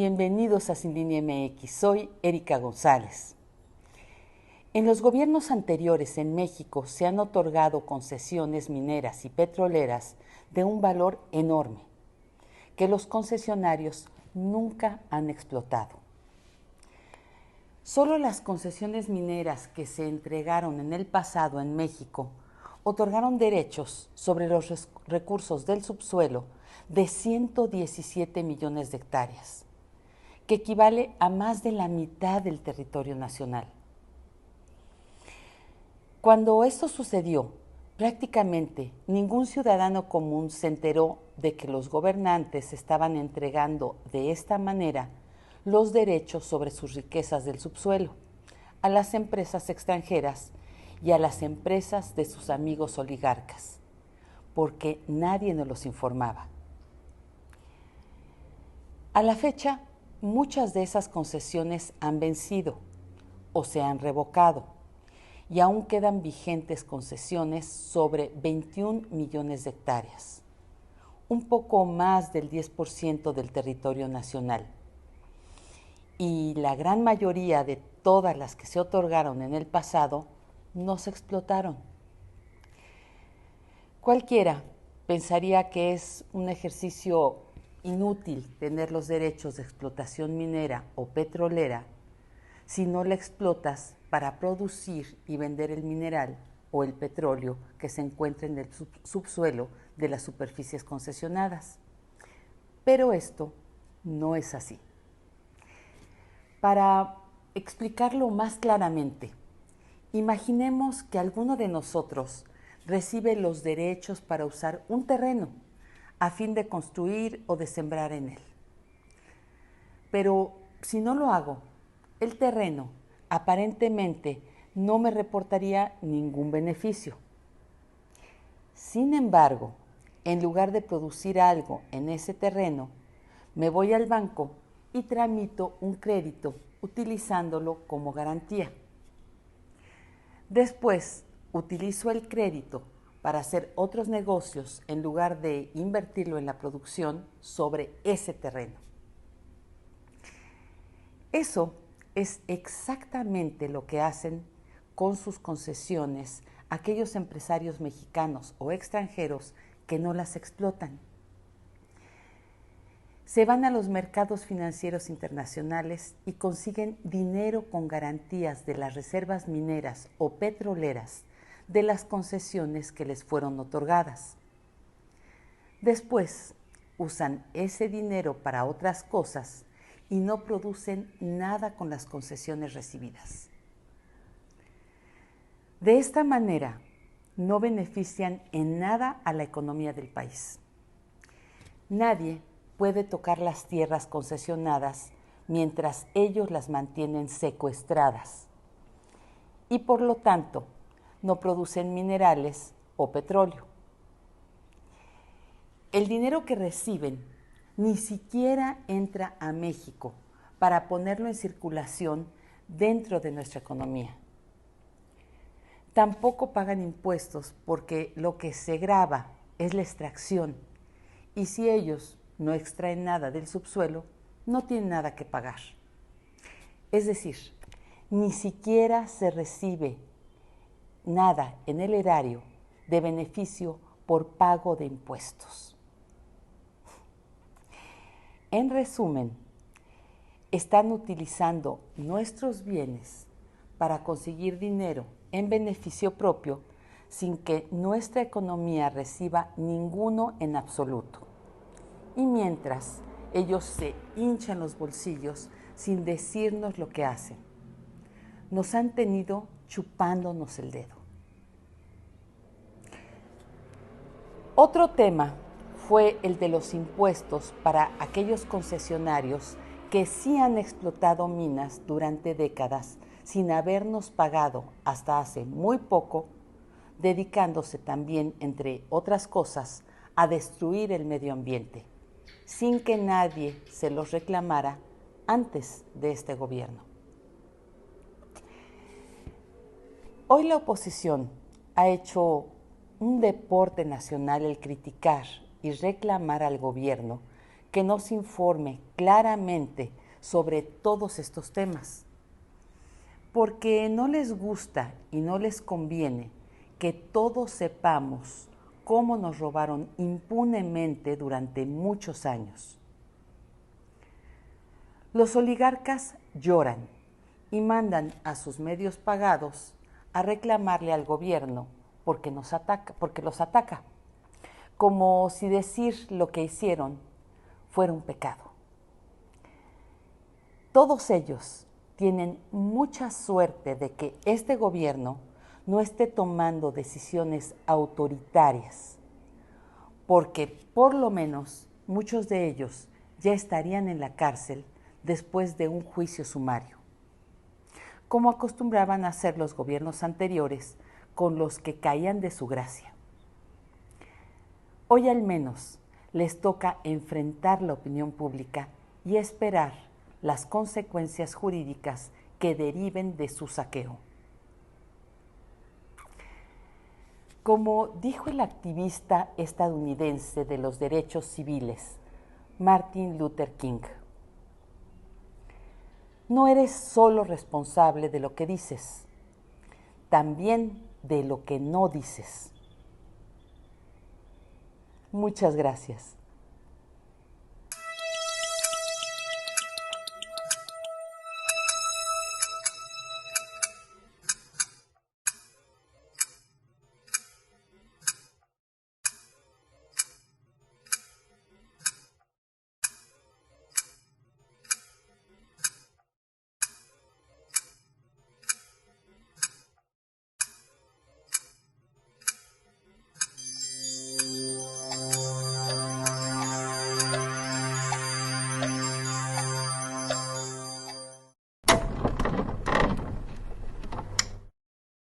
Bienvenidos a Sin Línea MX, soy Erika González. En los gobiernos anteriores en México se han otorgado concesiones mineras y petroleras de un valor enorme, que los concesionarios nunca han explotado. Solo las concesiones mineras que se entregaron en el pasado en México otorgaron derechos sobre los recursos del subsuelo de 117 millones de hectáreas, que equivale a más de la mitad del territorio nacional. Cuando esto sucedió, prácticamente ningún ciudadano común se enteró de que los gobernantes estaban entregando de esta manera los derechos sobre sus riquezas del subsuelo a las empresas extranjeras y a las empresas de sus amigos oligarcas, porque nadie nos los informaba. A la fecha, muchas de esas concesiones han vencido o se han revocado y aún quedan vigentes concesiones sobre 21 millones de hectáreas, un poco más del 10% del territorio nacional. Y la gran mayoría de todas las que se otorgaron en el pasado no se explotaron. Cualquiera pensaría que es un ejercicio inútil tener los derechos de explotación minera o petrolera si no la explotas para producir y vender el mineral o el petróleo que se encuentra en el subsuelo de las superficies concesionadas. Pero esto no es así. Para explicarlo más claramente, imaginemos que alguno de nosotros recibe los derechos para usar un terreno a fin de construir o de sembrar en él. Pero si no lo hago, el terreno aparentemente no me reportaría ningún beneficio. Sin embargo, en lugar de producir algo en ese terreno, me voy al banco y tramito un crédito utilizándolo como garantía. Después, utilizo el crédito para hacer otros negocios en lugar de invertirlo en la producción sobre ese terreno. Eso es exactamente lo que hacen con sus concesiones aquellos empresarios mexicanos o extranjeros que no las explotan. Se van a los mercados financieros internacionales y consiguen dinero con garantías de las reservas mineras o petroleras de las concesiones que les fueron otorgadas. Después, usan ese dinero para otras cosas y no producen nada con las concesiones recibidas. De esta manera, no benefician en nada a la economía del país. Nadie puede tocar las tierras concesionadas mientras ellos las mantienen secuestradas y por lo tanto no producen minerales o petróleo. El dinero que reciben ni siquiera entra a México para ponerlo en circulación dentro de nuestra economía. Tampoco pagan impuestos porque lo que se grava es la extracción y si ellos no extraen nada del subsuelo, no tienen nada que pagar. Es decir, ni siquiera se recibe nada en el erario de beneficio por pago de impuestos. En resumen, están utilizando nuestros bienes para conseguir dinero en beneficio propio sin que nuestra economía reciba ninguno en absoluto. Y mientras ellos se hinchan los bolsillos sin decirnos lo que hacen, nos han tenido chupándonos el dedo. Otro tema fue el de los impuestos para aquellos concesionarios que sí han explotado minas durante décadas sin habernos pagado hasta hace muy poco, dedicándose también, entre otras cosas, a destruir el medio ambiente, sin que nadie se los reclamara antes de este gobierno. Hoy la oposición ha hecho un deporte nacional el criticar y reclamar al gobierno que nos informe claramente sobre todos estos temas, porque no les gusta y no les conviene que todos sepamos cómo nos robaron impunemente durante muchos años. Los oligarcas lloran y mandan a sus medios pagados a reclamarle al gobierno porque los ataca, como si decir lo que hicieron fuera un pecado. Todos ellos tienen mucha suerte de que este gobierno no esté tomando decisiones autoritarias, porque por lo menos muchos de ellos ya estarían en la cárcel después de un juicio sumario, como acostumbraban a hacer los gobiernos anteriores con los que caían de su gracia. Hoy al menos les toca enfrentar la opinión pública y esperar las consecuencias jurídicas que deriven de su saqueo. Como dijo el activista estadounidense de los derechos civiles, Martin Luther King, no eres solo responsable de lo que dices, también de lo que no dices. Muchas gracias.